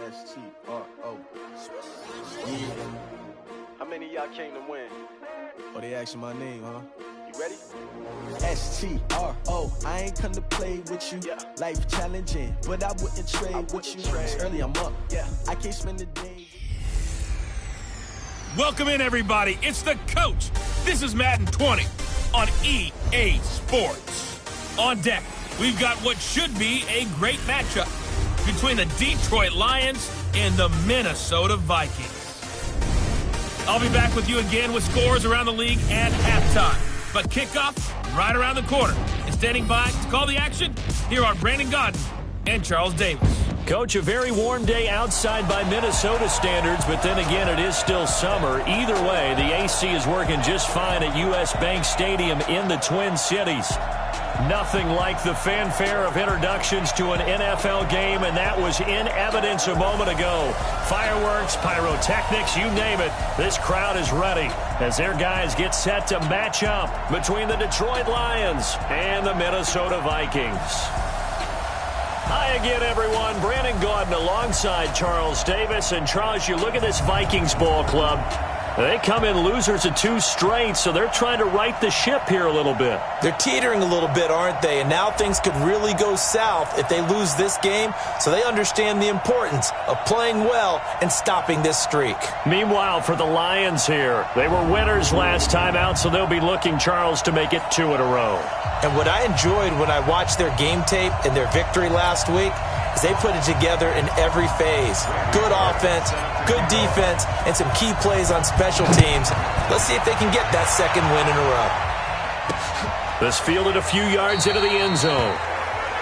S-T-R-O. Yeah. How many of y'all came to win? Oh, they asking my name, huh? You ready? S-T-R-O. I ain't come to play with you. Yeah. Life challenging, but I wouldn't trade with you. It's early, I'm up. Yeah. I can't spend the day. Welcome in, everybody. It's the coach. This is Madden 20 on EA Sports. On deck, we've got what should be a great matchup between the Detroit Lions and the Minnesota Vikings. I'll be back with you again with scores around the league at halftime. But kickoff right around the corner. And standing by to call the action, here are Brandon Godden and Charles Davis. Coach, a very warm day outside by Minnesota standards, but then again, it is still summer. Either way, the AC is working just fine at U.S. Bank Stadium in the Twin Cities. Nothing like the fanfare of introductions to an NFL game, and that was in evidence a moment ago. Fireworks, pyrotechnics, you name it. This crowd is ready as their guys get set to match up between the Detroit Lions and the Minnesota Vikings. Hi again, everyone. Brandon Gaudin alongside Charles Davis. And, Charles, you look at this Vikings ball club. They come in losers of 2 straight, so they're trying to right the ship here a little bit. They're teetering a little bit, aren't they? And now things could really go south if they lose this game, so they understand the importance of playing well and stopping this streak. Meanwhile, for the Lions here, they were winners last time out, so they'll be looking, Charles, to make it 2 in a row. And what I enjoyed when I watched their game tape and their victory last week is they put it together in every phase. Good offense, good defense, and some key plays on special teams. Let's see if they can get that second win in a row. This fielded a few yards into the end zone.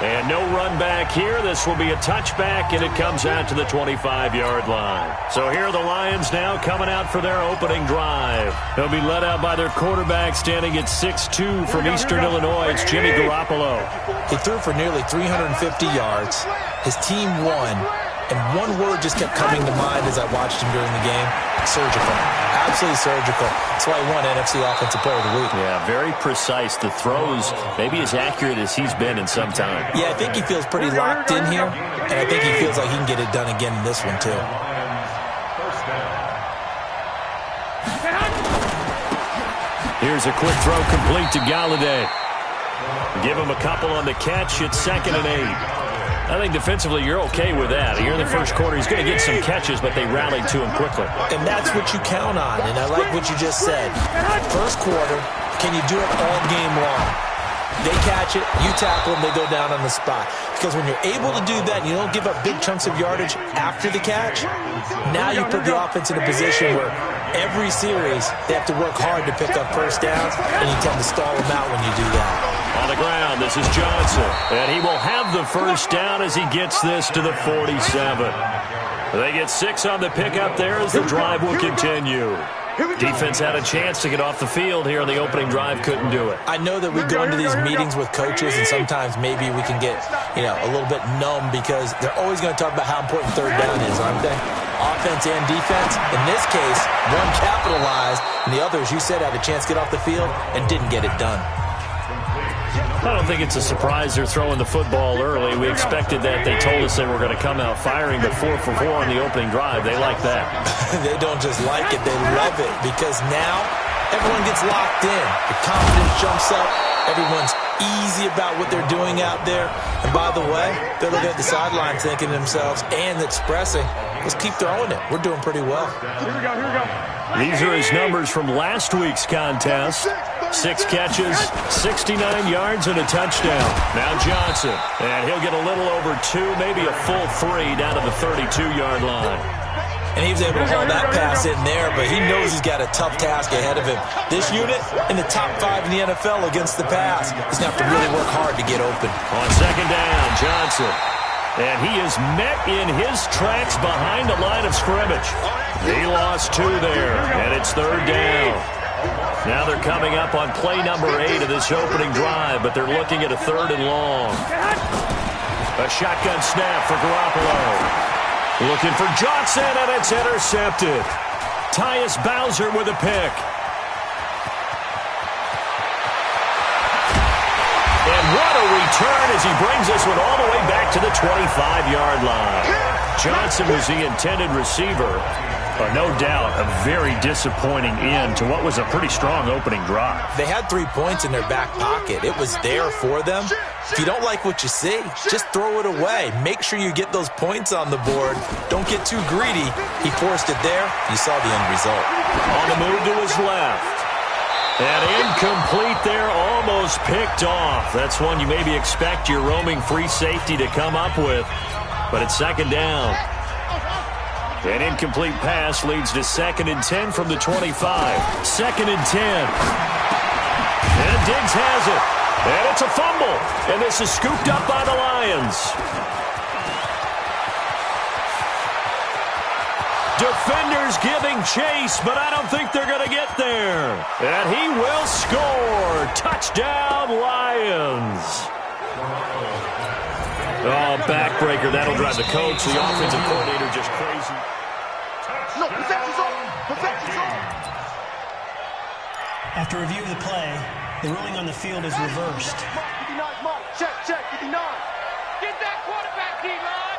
And no run back here. This will be a touchback, and it comes out to the 25-yard line. So here are the Lions now coming out for their opening drive. They'll be led out by their quarterback standing at 6'2" from Eastern Illinois. It's Jimmy Garoppolo. He threw for nearly 350 yards. His team won. And one word just kept coming to mind as I watched him during the game: surgical. Absolutely surgical. That's why he won NFC Offensive Player of the Week. Yeah, very precise. The throws maybe as accurate as he's been in some time. Yeah, I think he feels pretty locked in here, and I think he feels like he can get it done again in this one, too. Here's a quick throw complete to Galladay. Give him a couple on the catch. It's 2nd and 8. I think defensively you're okay with that. Here in the first quarter, he's going to get some catches, but they rallied to him quickly. And that's what you count on, and I like what you just said. First quarter, can you do it all game long? They catch it, you tackle them, they go down on the spot. Because when you're able to do that and you don't give up big chunks of yardage after the catch, now you put the offense in a position where every series they have to work hard to pick up first downs, and you tend to stall them out when you do that. On the ground, this is Johnson, and he will have the first down as he gets this to the 47. They get 6 on the pickup there as the drive will continue. Defense had a chance to get off the field here on the opening drive, couldn't do it. I know that we go into these meetings with coaches, and sometimes maybe we can get, a little bit numb because they're always going to talk about how important third down is, aren't they? Offense and defense. In this case, one capitalized, and the other, as you said, had a chance to get off the field and didn't get it done. I don't think it's a surprise they're throwing the football early. We expected that. They told us they were going to come out firing the 4 for 4 on the opening drive. They like that. They don't just like it, they love it, because now everyone gets locked in. The confidence jumps up. Everyone's easy about what they're doing out there. And by the way, they're looking at the sideline thinking to themselves and expressing, let's keep throwing it. We're doing pretty well. Here we go. These are his numbers from last week's contest. 6 catches, 69 yards, and a touchdown. Now Johnson, and he'll get a little over 2, maybe a full 3 down to the 32-yard line. And he was able to haul that pass in there, but he knows he's got a tough task ahead of him. This unit in the top 5 in the NFL against the pass. He's going to have to really work hard to get open. On 2nd down, Johnson. And he is met in his tracks behind the line of scrimmage. He lost 2 there, and it's 3rd down. Now they're coming up on play number 8 of this opening drive, but they're looking at a 3rd and long. A shotgun snap for Garoppolo. Looking for Johnson, and it's intercepted. Tyus Bowser with a pick. And what a return as he brings this one all the way back to the 25-yard line. Johnson was the intended receiver. No doubt a very disappointing end to what was a pretty strong opening drive. They had 3 points in their back pocket. It was there for them. If you don't like what you see, just throw it away. Make sure you get those points on the board. Don't get too greedy. He forced it there. You saw the end result. On the move to his left. And incomplete there, almost picked off. That's one you maybe expect your roaming free safety to come up with. But it's second down. An incomplete pass leads to 2nd and 10 from the 25. 2nd and 10. And Diggs has it. And it's a fumble. And this is scooped up by the Lions. Defenders giving chase, but I don't think they're going to get there. And he will score. Touchdown, Lions. Oh, backbreaker. That'll drive the coach, the offensive coordinator, just crazy. No, protection's on. Protection's on. After review of the play, the ruling on the field is reversed. Mark, 59, Mark. Check, 59. Get that quarterback, D-line.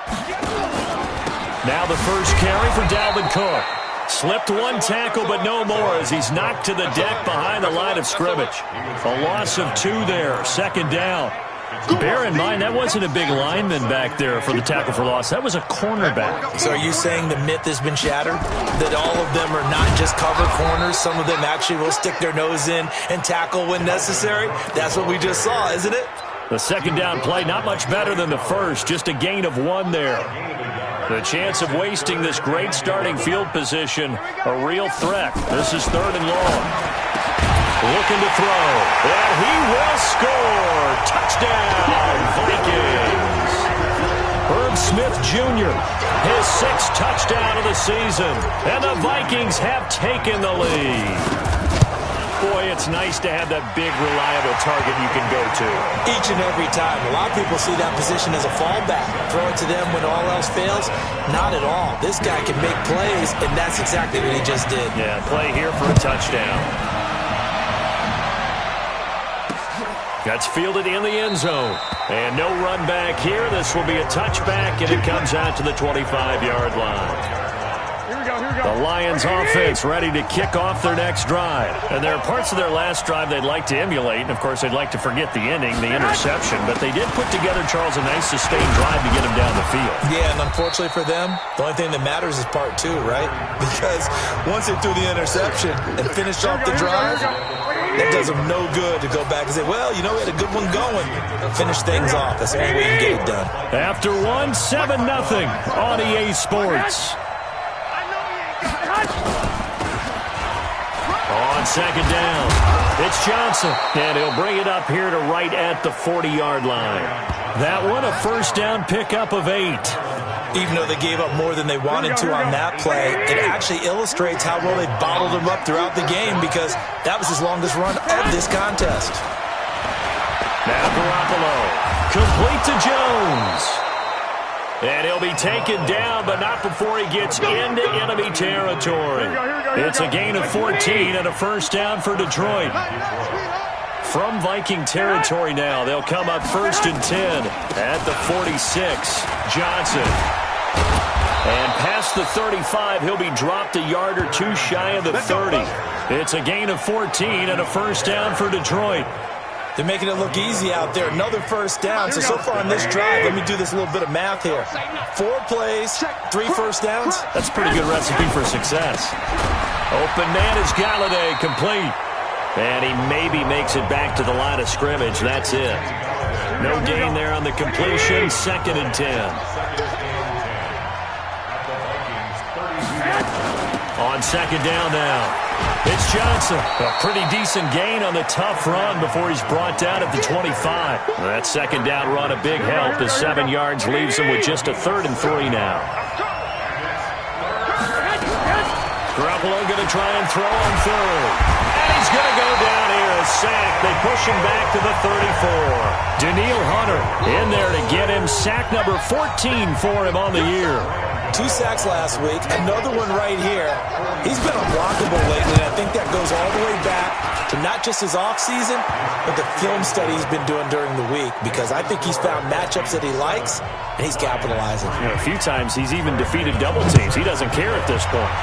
Now the first carry for Dalvin Cook. Slipped one tackle, but no more as he's knocked to the deck behind the line of scrimmage. A loss of 2 there, 2nd down. Bear in mind, that wasn't a big lineman back there for the tackle for loss. That was a cornerback. So are you saying the myth has been shattered? That all of them are not just cover corners? Some of them actually will stick their nose in and tackle when necessary? That's what we just saw, isn't it? The second down play, not much better than the first. Just a gain of 1 there. The chance of wasting this great starting field position, a real threat. This is 3rd and long. Looking to throw, and he will score. Touchdown, Vikings. Herb Smith Jr., his 6th touchdown of the season, and the Vikings have taken the lead. Boy, it's nice to have that big, reliable target you can go to. Each and every time. A lot of people see that position as a fallback. Throw it to them when all else fails. Not at all. This guy can make plays, and that's exactly what he just did. Yeah, play here for a touchdown. That's fielded in the end zone. And no run back here. This will be a touchback, and it comes out to the 25-yard line. The Lions offense ready to kick off their next drive. And there are parts of their last drive they'd like to emulate. And, of course, they'd like to forget the ending, the interception. But they did put together, Charles, a nice sustained drive to get them down the field. Yeah, and unfortunately for them, the only thing that matters is part 2, right? Because once they threw the interception and finished off the drive, that does them no good to go back and say, well, you know, we had a good one going. Finish things off. That's the only way you can get it done. After 7-0 on EA Sports. On second down, it's Johnson, and he'll bring it up here to right at the 40-yard line. That one, a first down pickup of 8. Even though they gave up more than they wanted to on that play, it actually illustrates how well they bottled him up throughout the game because that was his longest run of this contest. Now Garoppolo, complete to Jones. And he'll be taken down, but not before he gets into enemy territory. It's a gain of 14 and a first down for Detroit. From Viking territory now, they'll come up 1st and 10 at the 46. Johnson. And past the 35, he'll be dropped a yard or 2 shy of the 30. It's a gain of 14 and a first down for Detroit. They're making it look easy out there. Another first down. So far on this drive, let me do this little bit of math here. 4 plays, 3 first downs. That's a pretty good recipe for success. Open man is Galladay, complete. And he maybe makes it back to the line of scrimmage. That's it. No gain there on the completion. 2nd and 10. On second down now. It's Johnson. A pretty decent gain on the tough run before he's brought down at the 25. That second down run a big help as 7 yards leaves him with just a 3rd and 3 now. Garoppolo going to try and throw on 3rd. And he's going to go down here. A sack. They push him back to the 34. Danielle Hunter in there to get him. Sack number 14 for him on the year. 2 sacks last week, another one right here. He's been unblockable lately, and I think that goes all the way back to not just his offseason, but the film study he's been doing during the week, because I think he's found matchups that he likes, and he's capitalizing. A few times he's even defeated double teams. He doesn't care at this point.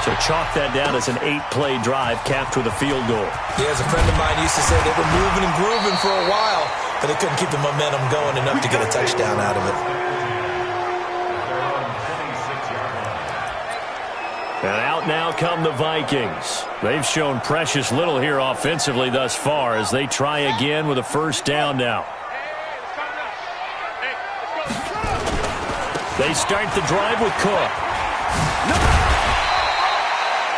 So chalk that down as an 8-play drive capped with a field goal. Yeah, as a friend of mine used to say, they were moving and grooving for a while, but they couldn't keep the momentum going enough to get a touchdown out of it. And out now come the Vikings. They've shown precious little here offensively thus far as they try again with a first down now. They start the drive with Cook.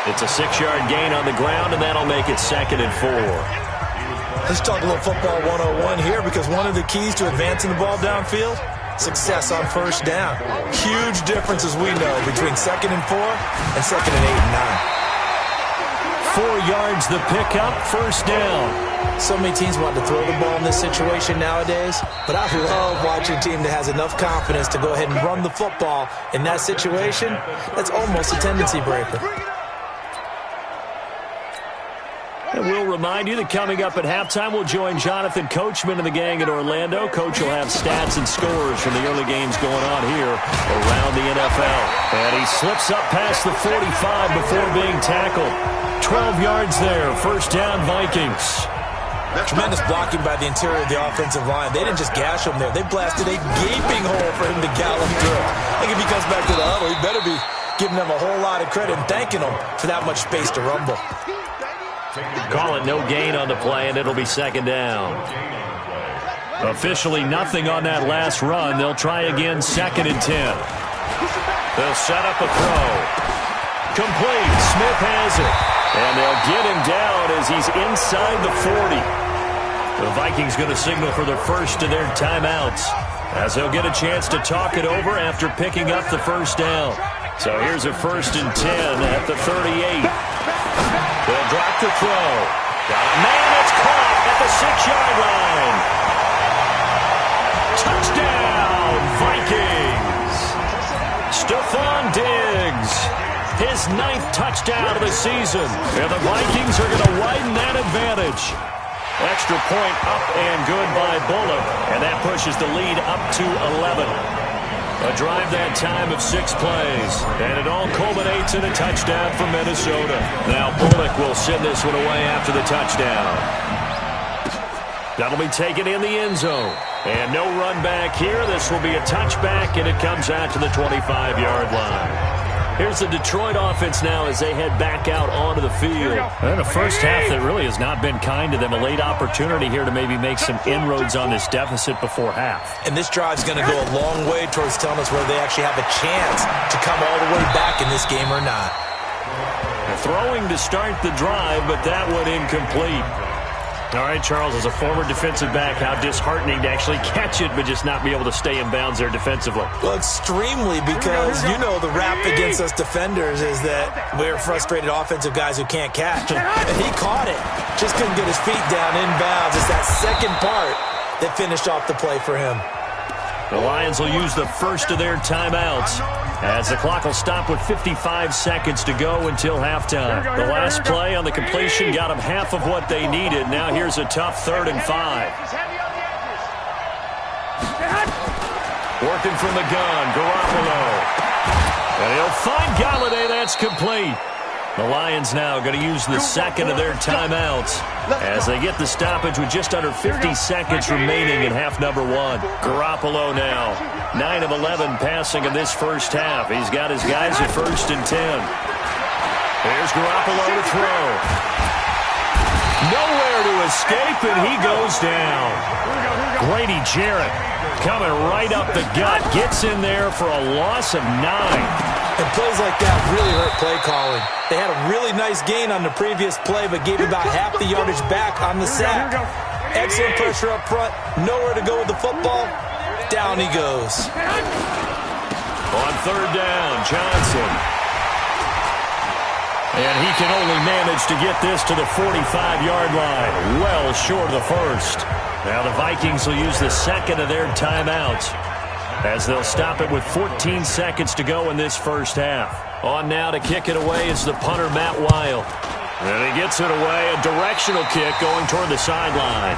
It's a 6-yard gain on the ground, and that'll make it 2nd and 4. Let's talk a little football 101 here, because one of the keys to advancing the ball downfield, success on first down. Huge difference, as we know, between 2nd and 4 and 2nd and 8 and 9. 4 yards the pickup, first down. So many teams want to throw the ball in this situation nowadays, but I love watching a team that has enough confidence to go ahead and run the football in that situation. That's almost a tendency breaker. And we'll remind you that coming up at halftime, we'll join Jonathan Coachman and the gang in Orlando. Coach will have stats and scores from the early games going on here around the NFL. And he slips up past the 45 before being tackled. 12 yards there, first down Vikings. Tremendous blocking by the interior of the offensive line. They didn't just gash him there. They blasted a gaping hole for him to gallop through. I think if he comes back to the huddle, he better be giving them a whole lot of credit and thanking them for that much space to rumble. Call it no gain on the play, and it'll be 2nd down. Officially nothing on that last run. They'll try again, 2nd and 10. They'll set up a throw. Complete. Smith has it. And they'll get him down as he's inside the 40. The Vikings going to signal for their first of their timeouts, as they'll get a chance to talk it over after picking up the first down. So here's a 1st and 10 at the 38. They'll drop the throw. Got a man that's caught at the 6-yard line. Touchdown, Vikings. Stephon Diggs. His 9th touchdown of the season. And the Vikings are going to widen that advantage. Extra point up and good by Bullock. And that pushes the lead up to 11. A drive that time of 6 plays, and it all culminates in a touchdown for Minnesota. Now Bullock will send this one away after the touchdown. That'll be taken in the end zone. And no run back here. This will be a touchback, and it comes out to the 25-yard line. Here's the Detroit offense now as they head back out onto the field. And a first half that really has not been kind to them. A late opportunity here to maybe make some inroads on this deficit before half. And this drive's going to go a long way towards telling us whether they actually have a chance to come all the way back in this game or not. Throwing to start the drive, but that one incomplete. All right, Charles, as a former defensive back, how disheartening to actually catch it, but just not be able to stay in bounds there defensively. Well, extremely, because, you know, the rap against us defenders is that we're frustrated offensive guys who can't catch. And he caught it. Just couldn't get his feet down in bounds. It's that second part that finished off the play for him. The Lions will use the first of their timeouts as the clock will stop with 55 seconds to go until halftime. The last play on the completion got them half of what they needed. Now here's a tough 3rd and 5. Working from the gun, Garoppolo. And he'll find Galladay. That's complete. The Lions now going to use the second of their timeouts as they get the stoppage with just under 50 seconds remaining in half number 1. Garoppolo now, 9 of 11 passing in this first half. He's got his guys at 1st and 10. Here's Garoppolo to throw. Nowhere to escape, and he goes down. Grady Jarrett coming right up the gut, gets in there for a loss of 9. And plays like that really hurt play calling. They had a really nice gain on the previous play, but gave about half the yardage back on the sack. Excellent pressure up front. Nowhere to go with the football. Down he goes. On 3rd down, Johnson. And he can only manage to get this to the 45-yard line. Well short of the first. Now the Vikings will use the second of their timeouts as they'll stop it with 14 seconds to go in this first half. On now to kick it away is the punter, Matt Weil. And he gets it away, a directional kick going toward the sideline.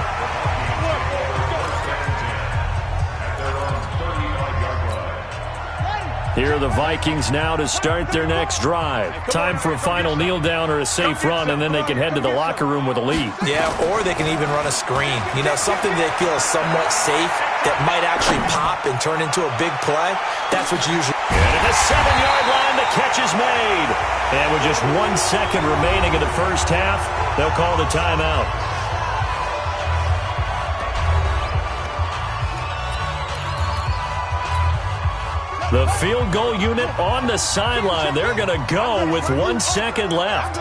Here are the Vikings now to start their next drive. Time for a final kneel down or a safe run, and then they can head to the locker room with a lead. Yeah, or they can even run a screen. You know, something they feel is somewhat safe that might actually pop and turn into a big play. That's what you usually... And at the 7-yard line, the catch is made. And with just 1 second remaining in the first half, they'll call the timeout. The field goal unit on the sideline. They're going to go with 1 second left.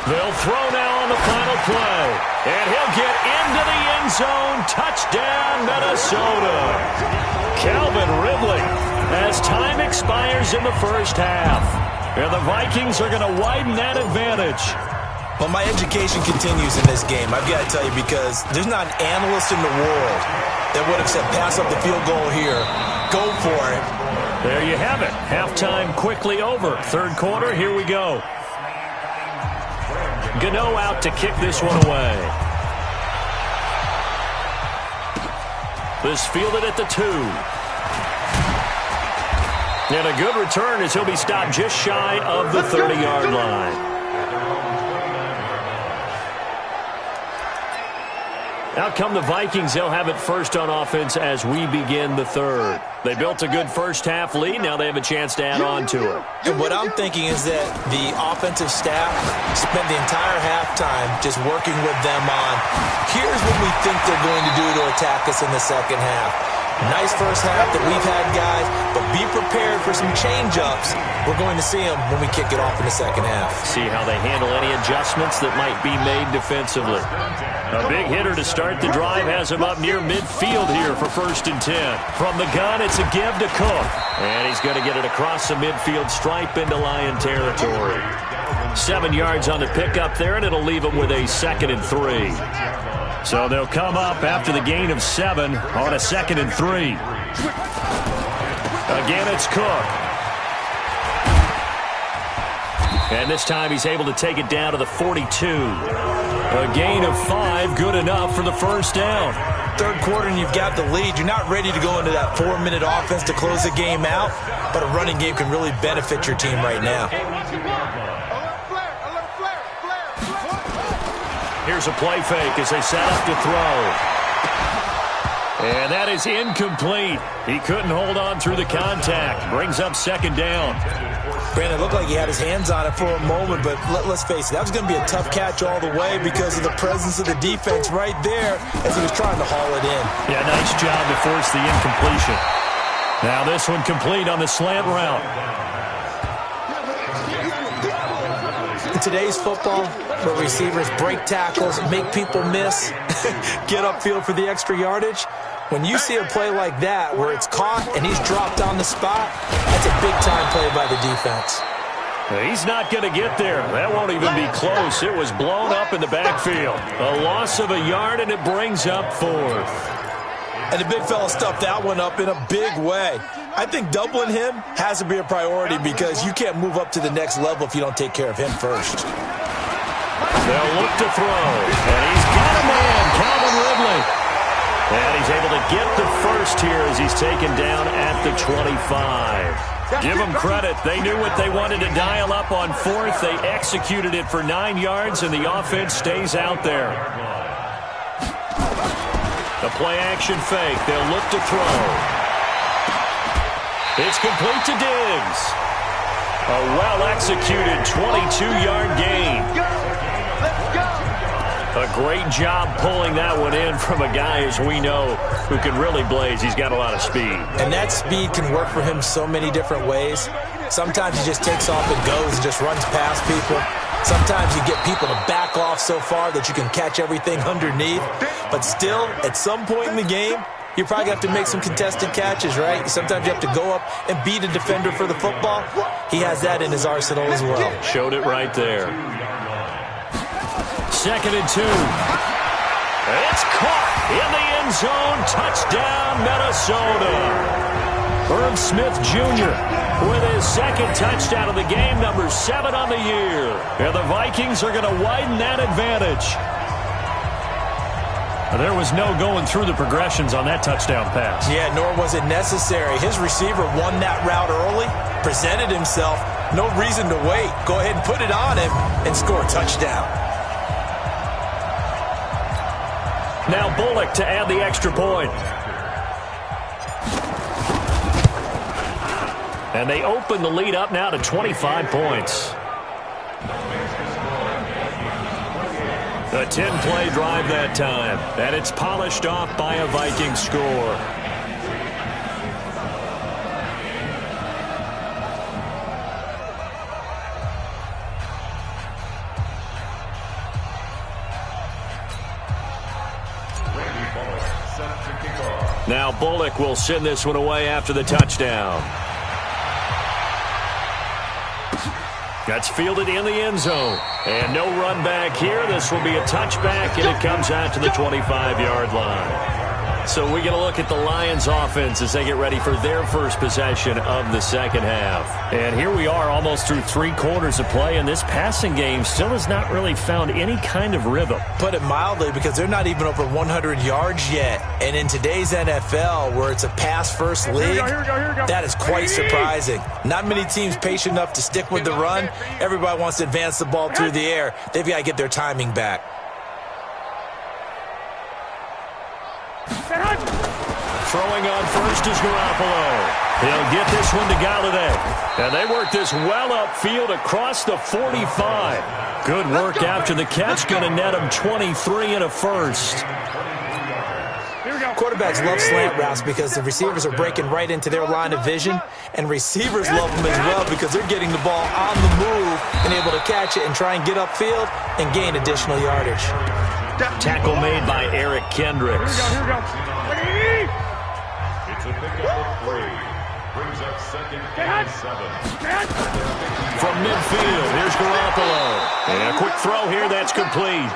They'll throw now on the final play. And he'll get into the end zone. Touchdown, Minnesota. Calvin Ridley as time expires in the first half. And the Vikings are going to widen that advantage. Well, my education continues in this game, I've got to tell you, because there's not an analyst in the world that would have said pass up the field goal here. Go for it. There you have it. Halftime quickly over. Third quarter, here we go. Gano out to kick this one away. This fielded at the 2. And a good return as he'll be stopped just shy of the 30-yard line. Out come the Vikings. They'll have it first on offense as we begin the third. They built a good first half lead. Now they have a chance to add on to it. And what I'm thinking is that the offensive staff spent the entire halftime just working with them on, here's what we think they're going to do to attack us in the second half. Nice first half that we've had, guys, but be prepared for some change-ups. We're going to see them when we kick it off in the second half. See how they handle any adjustments that might be made defensively. A big hitter to start the drive has him up near midfield here for 1st and 10. From the gun, it's a give to Cook. And he's going to get it across the midfield stripe into Lion territory. 7 yards on the pickup there, and it'll leave him with a 2nd and 3. So they'll come up after the gain of 7 on a 2nd and 3. Again, it's Cook. And this time he's able to take it down to the 42. A gain of 5, good enough for the first down. Third quarter and you've got the lead. You're not ready to go into that 4-minute offense to close the game out, but a running game can really benefit your team right now. Here's a play fake as they set up to throw. And that is incomplete. He couldn't hold on through the contact. Brings up 2nd down. Brandon, it looked like he had his hands on it for a moment, but let's face it, that was going to be a tough catch all the way because of the presence of the defense right there as he was trying to haul it in. Yeah, nice job to force the incompletion. Now this one complete on the slant route. In today's football, where receivers break tackles, make people miss, get upfield for the extra yardage, when you see a play like that where it's caught and he's dropped on the spot, that's a big-time play by the defense. He's not going to get there. That won't even be close. It was blown up in the backfield. A loss of a yard, and it brings up 4th. And the big fella stuffed that one up in a big way. I think doubling him has to be a priority because you can't move up to the next level if you don't take care of him first. They'll look to throw, and he's got a man, Calvin Ridley. And he's able to get the first here as he's taken down at the 25. Give them credit. They knew what they wanted to dial up on 4th. They executed it for 9 yards, and the offense stays out there. The play-action fake. They'll look to throw. It's complete to Diggs. A well-executed 22-yard gain. A great job pulling that one in from a guy, as we know, who can really blaze. He's got a lot of speed. And that speed can work for him so many different ways. Sometimes he just takes off and goes and just runs past people. Sometimes you get people to back off so far that you can catch everything underneath. But still, at some point in the game, you probably have to make some contested catches, right? Sometimes you have to go up and beat a defender for the football. He has that in his arsenal as well. Showed it right there. 2nd and 2. It's caught. In the end zone, touchdown, Minnesota. Herb Smith Jr. with his second touchdown of the game, number 7 on the year. And the Vikings are going to widen that advantage. There was no going through the progressions on that touchdown pass. Yeah, nor was it necessary. His receiver won that route early, presented himself. No reason to wait. Go ahead and put it on him and score a touchdown. Now Bullock to add the extra point. And they open the lead up now to 25 points. A 10-play drive that time. And it's polished off by a Viking score. Now Bullock will send this one away after the touchdown. That's fielded in the end zone. And no run back here. This will be a touchback, and it comes out to the 25-yard line. So we're going to look at the Lions offense as they get ready for their first possession of the second half. And here we are almost through 3 quarters of play, and this passing game still has not really found any kind of rhythm. Put it mildly, because they're not even over 100 yards yet. And in today's NFL, where it's a pass-first league, that is quite surprising. Not many teams patient enough to stick with the run. Everybody wants to advance the ball through the air. They've got to get their timing back. Throwing on first is Garoppolo. He'll get this one to Galladay. And they work this well upfield across the 45. Good work after the catch. Going to net him 23 and a first. Quarterbacks love slant routes because the receivers are breaking right into their line of vision, and receivers love them as well because they're getting the ball on the move and able to catch it and try and get upfield and gain additional yardage. Tackle made by Eric Kendricks. Here we go. It's a pickup of 3. Brings up second and 7. From midfield, here's Garoppolo. And a quick throw here, that's complete.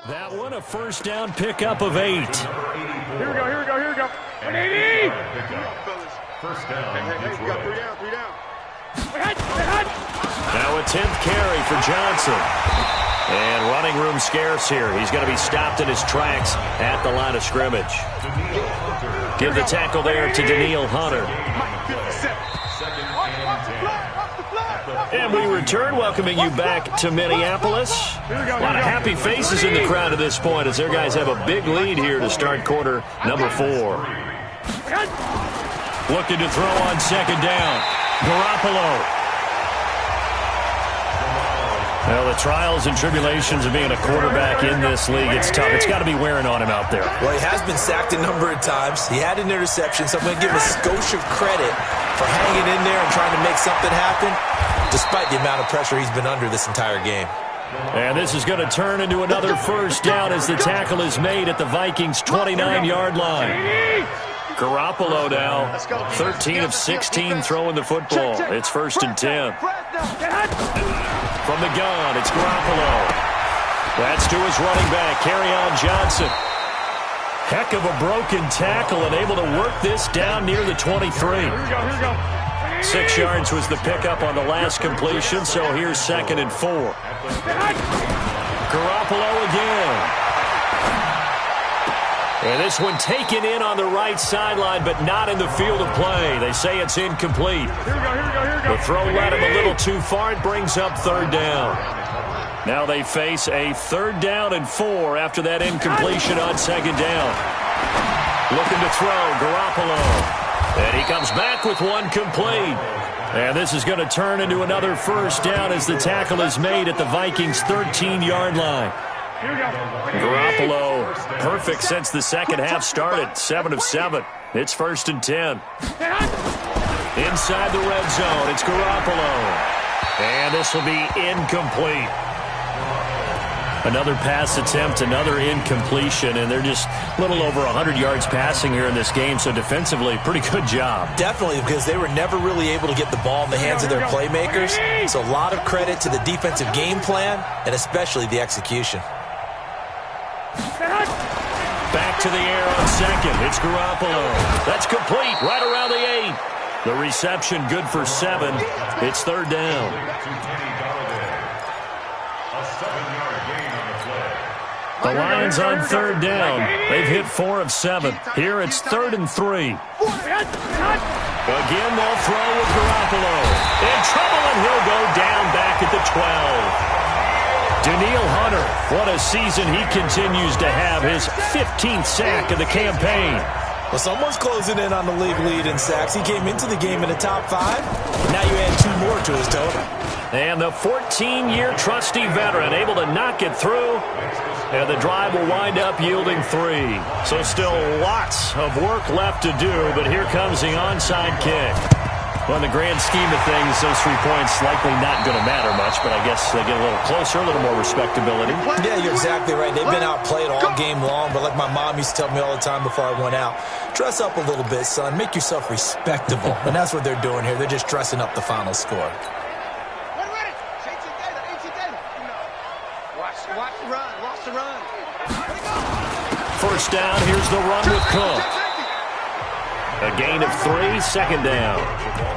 That one, a first down pickup of 8. Here we go. 180! First down. We got 3 down. Now a 10th carry for Johnson. And running room scarce here. He's going to be stopped in his tracks at the line of scrimmage. Give the tackle there to Daniil Hunter. And we return, welcoming you back to Minneapolis. A lot of happy faces in the crowd at this point as their guys have a big lead here to start quarter number 4. Looking to throw on second down. Garoppolo. Well, the trials and tribulations of being a quarterback in this league, it's tough. It's got to be wearing on him out there. Well, he has been sacked a number of times. He had an interception, so I'm going to give him a skosh of credit for hanging in there and trying to make something happen, despite the amount of pressure he's been under this entire game. And this is going to turn into another first down as the tackle is made at the Vikings' 29-yard line. Garoppolo now, 13 of 16 throwing the football. It's 1st and 10. From the gun, it's Garoppolo. That's to his running back, Kerryon Johnson. Heck of a broken tackle and able to work this down near the 23. Here we go. 6 yards was the pickup on the last completion, so here's 2nd and 4. Garoppolo again. And this one taken in on the right sideline, but not in the field of play. They say it's incomplete. Here we go. The throw led him a little too far. It brings up 3rd down. Now they face a 3rd down and 4 after that incompletion on 2nd down. Looking to throw, Garoppolo. And he comes back with one complete. And this is going to turn into another first down as the tackle is made at the Vikings' 13-yard line. Garoppolo, perfect since the second half started, 7 of 7. It's 1st and 10. Inside the red zone, it's Garoppolo. And this will be incomplete. Another pass attempt, another incompletion, and they're just a little over 100 yards passing here in this game, so defensively, pretty good job. Definitely, because they were never really able to get the ball in the hands of their playmakers, so a lot of credit to the defensive game plan, and especially the execution. Back to the air on second. It's Garoppolo. That's complete right around the 8. The reception good for 7. It's third down. The Lions on third down. They've hit 4 of 7. Here it's 3rd and 3. Again, they'll throw with Garoppolo. In trouble, and he'll go down back at the 12. Danielle Hunter, what a season he continues to have. His 15th sack of the campaign. Well, someone's closing in on the league lead in sacks. He came into the game in the top 5. Now you add 2 more to his total. And the 14-year trusty veteran able to knock it through. And the drive will wind up yielding 3. So still lots of work left to do, but here comes the onside kick. Well, in the grand scheme of things, those 3 points likely not going to matter much, but I guess they get a little closer, a little more respectability. Yeah, you're exactly right. They've been outplayed all game long, but like my mom used to tell me all the time before I went out, dress up a little bit, son. Make yourself respectable. And that's what they're doing here. They're just dressing up the final score. First down, here's the run with Cook. A gain of 3, second down.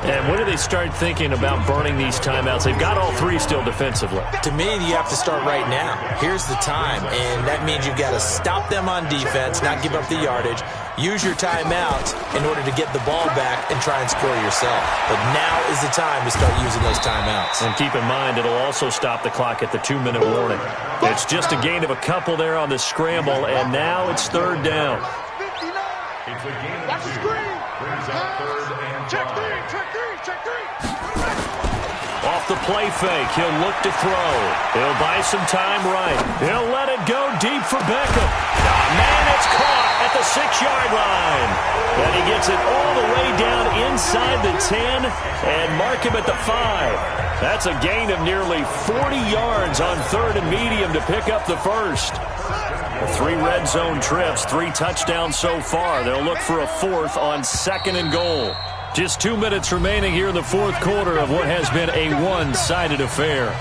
And when do they start thinking about burning these timeouts? They've got all 3 still defensively. To me, you have to start right now. Here's the time, and that means you've got to stop them on defense, not give up the yardage, use your timeouts in order to get the ball back and try and score yourself. But now is the time to start using those timeouts. And keep in mind, it'll also stop the clock at the 2-minute warning. It's just a gain of a couple there on the scramble, and now it's third down. It's a gain of 2. Brings up 3rd and 5. Check 3. Off the play fake, he'll look to throw. He'll buy some time right. He'll let it go deep for Beckham. Oh, man, it's caught at the 6-yard line. And he gets it all the way down inside the 10 and mark him at the 5. That's a gain of nearly 40 yards on 3rd and medium to pick up the first. 3 red zone trips, 3 touchdowns so far. They'll look for a 4th on 2nd and goal. Just 2 minutes remaining here in the 4th quarter of what has been a one-sided affair.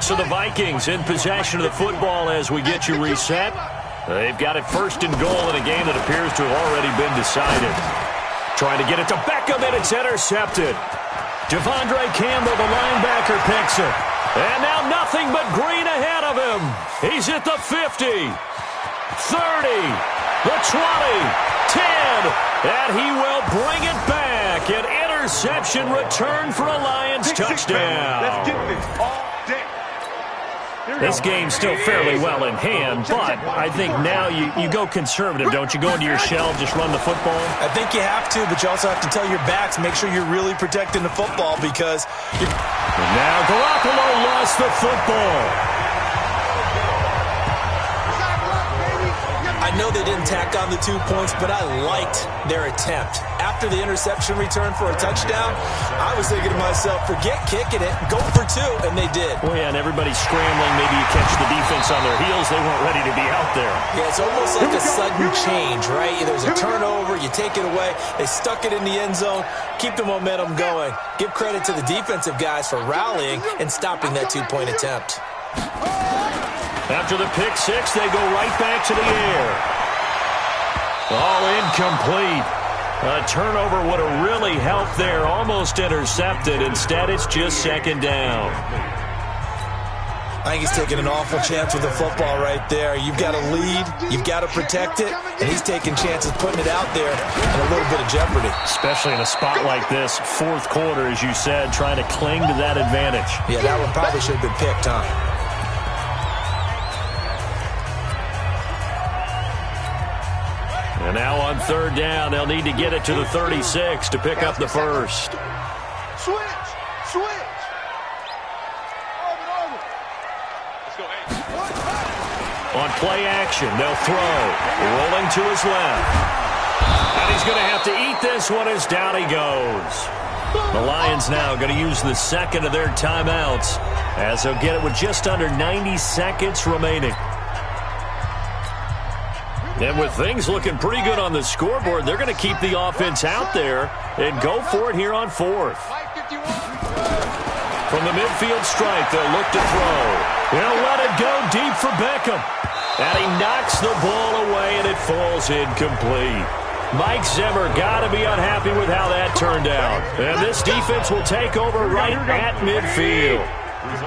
So the Vikings in possession of the football as we get you reset. They've got it 1st and goal in a game that appears to have already been decided. Trying to get it to Beckham, and it's intercepted. Devondre Campbell, the linebacker, picks it. And now nothing but green ahead of him. He's at the 50, 30, the 20, 10, and he will bring it back. An interception return for a Lions touchdown. Let's get this all day. This game's still fairly well in hand, but I think now you go conservative, don't you? Go into your shell, just run the football? I think you have to, but you also have to tell your backs, make sure you're really protecting the football because... And now Garoppolo lost the football. I know they didn't tack on the 2 points, but I liked their attempt. After the interception return for a touchdown, I was thinking to myself, forget kicking it, go for 2, and they did. Well, yeah, and everybody's scrambling. Maybe you catch the defense on their heels. They weren't ready to be out there. Yeah, it's almost like a sudden change, right? There's a turnover, you take it away, they stuck it in the end zone, keep the momentum going. Give credit to the defensive guys for rallying and stopping that 2-point attempt. After the pick 6, they go right back to the air. All incomplete. A turnover would have really helped there. Almost intercepted. Instead, it's just 2nd down. I think he's taking an awful chance with the football right there. You've got to lead. You've got to protect it. And he's taking chances putting it out there in a little bit of jeopardy. Especially in a spot like this, 4th quarter, as you said, trying to cling to that advantage. Yeah, that one probably should have been picked, huh? And now on 3rd down, they'll need to get it to the 36 to pick up the first. Switch. Let's go, On play action, they'll throw. Rolling to his left. And he's going to have to eat this one as down he goes. The Lions now going to use the second of their timeouts as they'll get it with just under 90 seconds remaining. And with things looking pretty good on the scoreboard, they're going to keep the offense out there and go for it here on fourth. From the midfield stripe, they'll look to throw. They'll let it go deep for Beckham. And he knocks the ball away, and it falls incomplete. Mike Zimmer got to be unhappy with how that turned out. And this defense will take over right at midfield.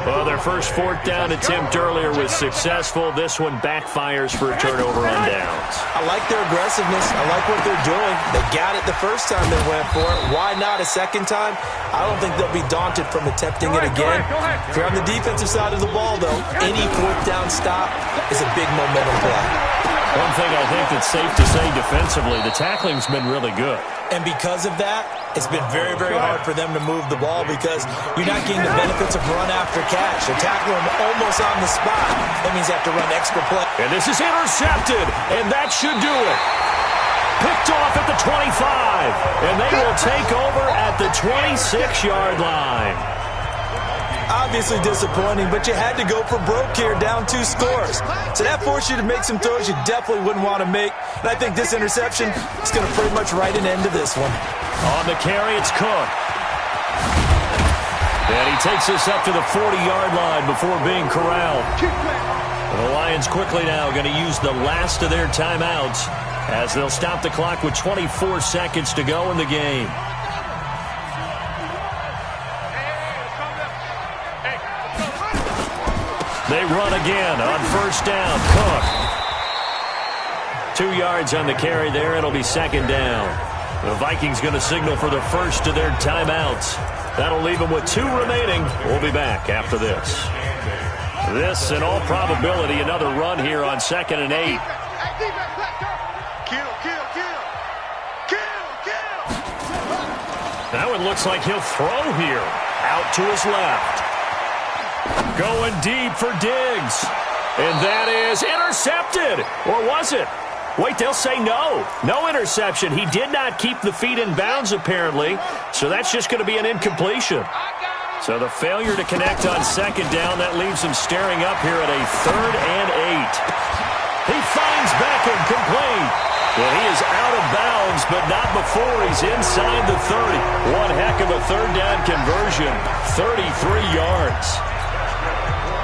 Well, their first fourth down attempt earlier was successful. This one backfires for a turnover on downs. I like their aggressiveness. I like what they're doing. They got it the first time they went for it. Why not a second time? I don't think they'll be daunted from attempting it again. If you're on the defensive side of the ball, though, any fourth down stop is a big momentum play. One thing I think that's safe to say defensively, the tackling's been really good. And because of that, it's been very, very hard for them to move the ball because you're not getting the benefits of run after catch. They're tackling them almost on the spot. That means they have to run extra play. And this is intercepted, and that should do it. Picked off at the 25, and they will take over at the 26-yard line. Obviously disappointing, but you had to go for broke here, down 2 scores. So that forced you to make some throws you definitely wouldn't want to make. And I think this interception is going to pretty much write an end to this one. On the carry, it's Cook. And he takes us up to the 40-yard line before being corralled. And the Lions quickly now going to use the last of their timeouts as they'll stop the clock with 24 seconds to go in the game. They run again on first down. Cook. 2 yards on the carry there. It'll be second down. The Vikings going to signal for the first of their timeouts. That'll leave them with 2 remaining. We'll be back after this. This, in all probability, another run here on 2nd and 8. That one looks like he'll throw here. Out to his left. Going deep for Diggs. And that is intercepted. Or was it? Wait, they'll say no. No interception. He did not keep the feet in bounds, apparently. So that's just going to be an incompletion. So the failure to connect on second down, that leaves him staring up here at a 3rd and 8. He finds Beckham complete. And he is out of bounds, but not before he's inside the 30. One heck of a 3rd down conversion. 33 yards.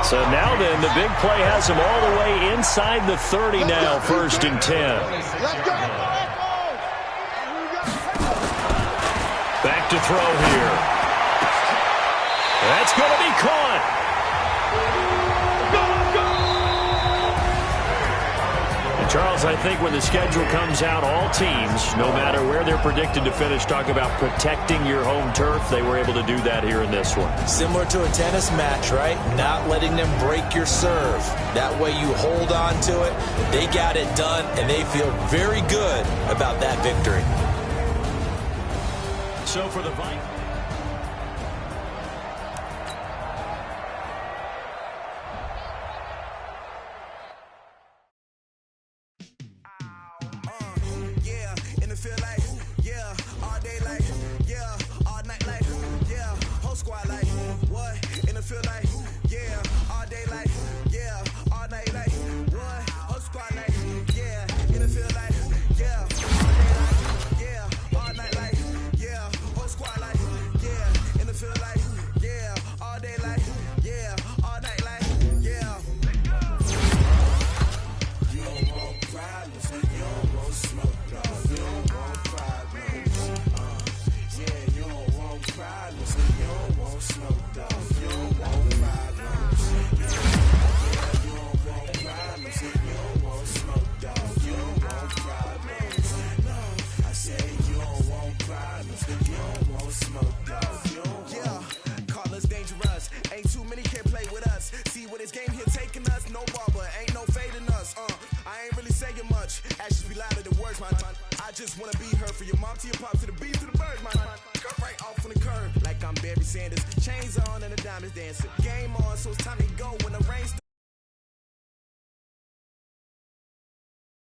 So now then, the big play has him all the way inside the 30 now, 1st and 10. Back to throw here. That's going to be caught. And Charles, I think when the schedule comes out, all teams, no matter where they're predicted to finish, talk about protecting your home turf. They were able to do that here in this one. Similar to a tennis match, right? Not letting them break your serve. That way you hold on to it. They got it done, and they feel very good about that victory. So for the Vikings.